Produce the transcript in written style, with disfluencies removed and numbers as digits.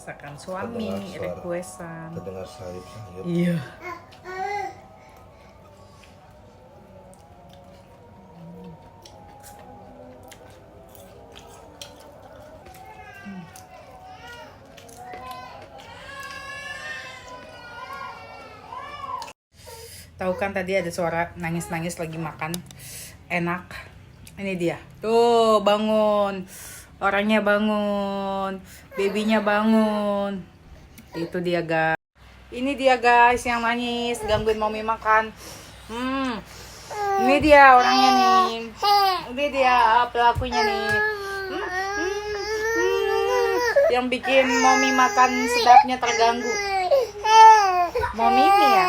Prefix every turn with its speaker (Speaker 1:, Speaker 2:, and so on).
Speaker 1: masakan suami, requestan.
Speaker 2: Terdengar sayup-sayup.
Speaker 1: Iya. Tahu kan tadi ada suara nangis-nangis lagi makan. Enak. Ini dia. Tuh, bangun. Orangnya bangun. Babynya bangun. Itu dia, guys. Ini dia, guys, yang nangis gangguin mami makan. Ini dia orangnya nih. Ini dia pelakunya nih. Yang bikin mami makan sedapnya terganggu. Mami ini ya.